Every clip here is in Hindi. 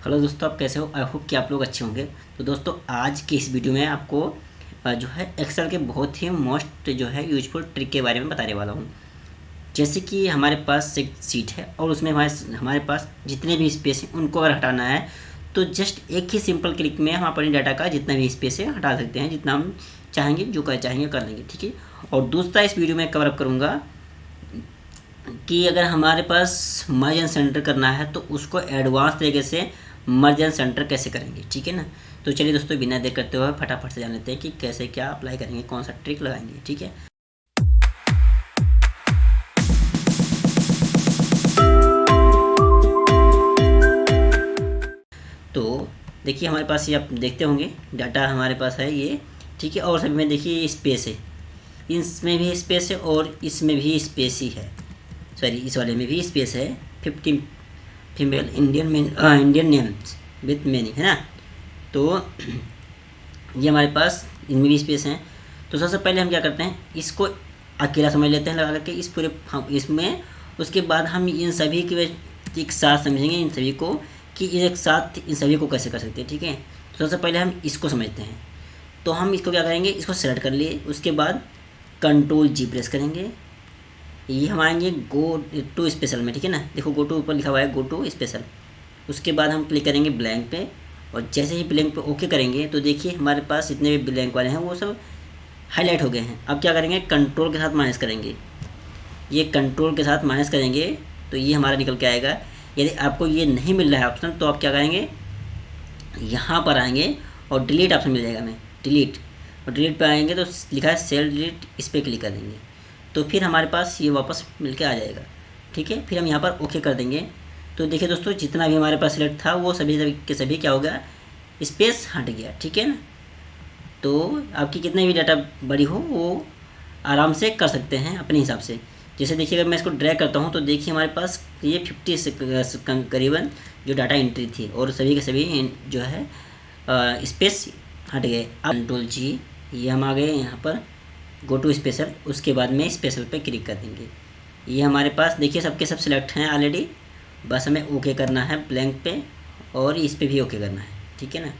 हेलो दोस्तों, आप कैसे हो? आई होप कि आप लोग अच्छे होंगे। तो दोस्तों, आज की इस वीडियो में आपको जो है एक्सेल के बहुत ही मोस्ट जो है यूजफुल ट्रिक के बारे में बताने वाला हूँ। जैसे कि हमारे पास एक सीट है और उसमें हमारे पास जितने भी स्पेस हैं उनको अगर हटाना है तो जस्ट एक ही सिंपल क्लिक में हम अपने डाटा का जितना भी स्पेस है हटा सकते हैं। जितना हम चाहेंगे, जो कर चाहेंगे कर लेंगे, ठीक है। और दूसरा इस वीडियो में कवर अप करूँगा कि अगर हमारे पास मर्ज एंड सेंटर करना है तो उसको एडवांस तरीके से मर्ज एंड सेंटर कैसे करेंगे, ठीक है ना। तो चलिए दोस्तों, बिना देर करते हुए फटाफट से जान लेते हैं कि कैसे क्या अप्लाई करेंगे, कौन सा ट्रिक लगाएंगे, ठीक है। तो देखिए, हमारे पास ये आप देखते होंगे डाटा हमारे पास है ये, ठीक है। और सभी में देखिए स्पेस है, इसमें भी स्पेस है और इसमें भी स्पेस ही है। सॉरी, इस वाले में भी स्पेस है। 50 female Indian names with many, है ना। तो ये हमारे पास इनमें भी स्पेस हैं। तो सबसे पहले हम क्या करते हैं, इसको अकेला समझ लेते हैं लगा करके इस पूरे इसमें। उसके बाद हम इन सभी के एक साथ समझेंगे, इन सभी को कि एक साथ इन सभी को कैसे कर सकते हैं, ठीक है। तो सबसे पहले हम इसको समझते हैं। तो हम इसको क्या करेंगे, इसको सेलेक्ट कर लिए, उसके बाद कंट्रोल जी प्रेस करेंगे। ये हम आएंगे गो टू स्पेशल में, ठीक है ना। देखो गो टू ऊपर लिखा हुआ है, गो टू स्पेशल। उसके बाद हम क्लिक करेंगे ब्लैंक पे, और जैसे ही ब्लैंक पे ओके करेंगे तो देखिए हमारे पास जितने भी ब्लैंक वाले हैं वो सब हाईलाइट हो गए हैं। अब क्या करेंगे, कंट्रोल के साथ माइनस करेंगे। ये कंट्रोल के साथ माइनस करेंगे तो ये हमारा निकल के आएगा। यदि आपको ये नहीं मिल रहा है ऑप्शन तो आप क्या करेंगे, यहाँ पर आएंगे और डिलीट ऑप्शन मिल जाएगा हमें, डिलीट। और डिलीट पे आएंगे तो लिखा है सेल डिलीट, इस पर क्लिक कर देंगे तो फिर हमारे पास ये वापस मिल के आ जाएगा, ठीक है। फिर हम यहाँ पर ओके कर देंगे। तो देखिए दोस्तों, जितना भी हमारे पास सिलेक्ट था वो सभी के सभी क्या हो गया, स्पेस हट गया, ठीक है ना। तो आपकी कितने भी डाटा बड़ी हो वो आराम से कर सकते हैं अपने हिसाब से। जैसे देखिए, अगर मैं इसको ड्रैग करता हूँ तो देखिए हमारे पास ये 50 से करीबन जो डाटा एंट्री थी और सभी के सभी जो है स्पेस हट गए। अब कंट्रोल जी, ये हम आ गए यहाँ पर गो टू स्पेशल। उसके बाद में स्पेशल पे क्लिक कर देंगे। ये हमारे पास देखिए सबके सब सिलेक्ट हैं ऑलरेडी। बस हमें ओके करना है ब्लैंक पे, और इस पे भी ओके करना है, ठीक है ना।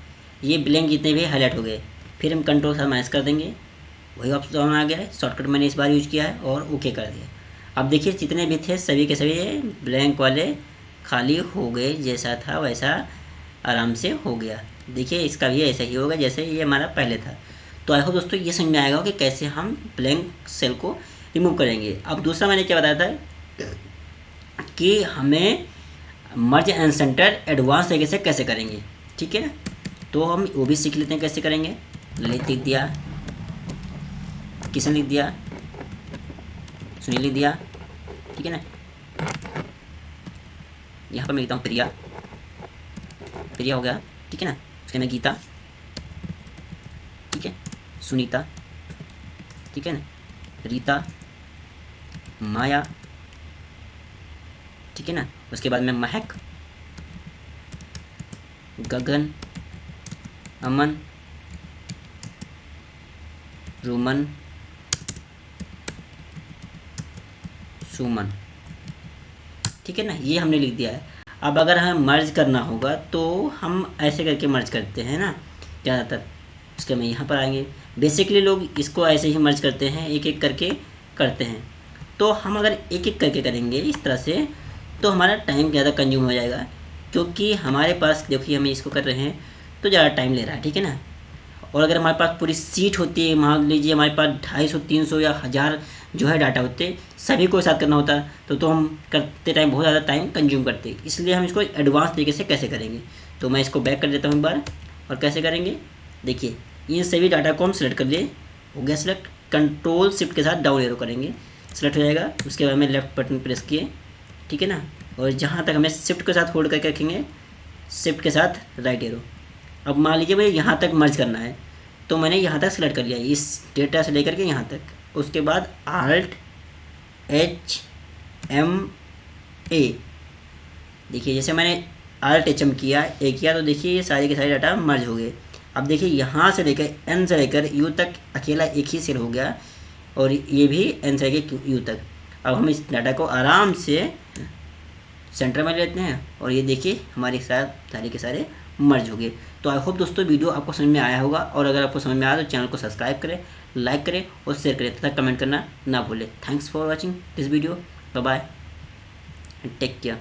ये ब्लैंक जितने भी हाईलाइट हो गए। फिर हम कंट्रोल से माइनस कर देंगे, वही ऑप्शन आ गया है। शॉर्टकट मैंने इस बार यूज किया है और ओके कर दिया। अब देखिए जितने भी थे सभी के सभी ब्लैंक वाले खाली हो गए, जैसा था वैसा आराम से हो गया। देखिए इसका भी ऐसा ही होगा जैसे ये हमारा पहले था। तो आई होप दोस्तों ये समझ में आएगा कि कैसे हम ब्लैंक सेल को रिमूव करेंगे। अब दूसरा मैंने क्या बताया था कि हमें मर्ज एंड सेंटर एडवांस तरीके से कैसे करेंगे, ठीक है। तो हम वो भी सीख लेते हैं कैसे करेंगे। ललित लिख दिया, किशन लिख दिया, सुनील लिख दिया, ठीक है ना। यहाँ पर मैं लिखता हूँ प्रिया, प्रिया हो गया, ठीक है ना। उसके में गीता, ठीक है, सुनीता, ठीक है ना, रीता, माया, ठीक है ना। उसके बाद में महक, गगन, अमन, रोमन, सुमन, ठीक है ना। ये हमने लिख दिया है। अब अगर हमें मर्ज करना होगा तो हम ऐसे करके मर्ज करते हैं ना ज़्यादातर। उसके में यहाँ पर आएंगे। बेसिकली लोग इसको ऐसे ही मर्ज करते हैं, एक एक करके करते हैं। तो हम अगर एक एक करके करेंगे इस तरह से तो हमारा टाइम ज़्यादा कंज्यूम हो जाएगा, क्योंकि हमारे पास देखिए हम इसको कर रहे हैं तो ज़्यादा टाइम ले रहा है, ठीक है ना। और अगर हमारे पास पूरी सीट होती है, मान लीजिए हमारे पास 250, 300 या 1000 जो है डाटा होते, सभी को साथ करना होता तो हम करते टाइम बहुत ज़्यादा टाइम कंज्यूम करते। इसलिए हम इसको एडवांस तरीके से कैसे करेंगे, तो मैं इसको बैक कर देता हूँ एक बार। और कैसे करेंगे, देखिए इन सभी डाटा को हम सेलेक्ट कर लिए, हो गया सेलेक्ट। कंट्रोल शिफ्ट के साथ डाउन एरो करेंगे, सेलेक्ट हो जाएगा। उसके बाद में लेफ्ट बटन प्रेस किए, ठीक है ना। और जहाँ तक हमें शिफ्ट के साथ होल्ड करके रखेंगे, शिफ्ट के साथ राइट एरो। अब मान लीजिए मुझे यहाँ तक मर्ज करना है तो मैंने यहाँ तक सेलेक्ट कर लिया, इस डेटा से लेकर के यहाँ तक। उसके बाद ALT HM A, देखिए जैसे मैंने ALT HM किया तो देखिए ये सारे के सारे डाटा मर्ज हो गए। अब देखिए यहाँ से लेकर N से लेकर U तक अकेला एक ही सेल हो गया, और ये भी N से लेकर U तक। अब हम इस डाटा को आराम से सेंटर में लेते हैं और ये देखिए हमारे सारे के सारे मर्ज हो गए। तो आई होप दोस्तों वीडियो आपको समझ में आया होगा, और अगर आपको समझ में आया तो चैनल को सब्सक्राइब करें, लाइक करें और शेयर करें तथा कमेंट करना ना भूलें। Thanks for watching this video. Bye bye and take care.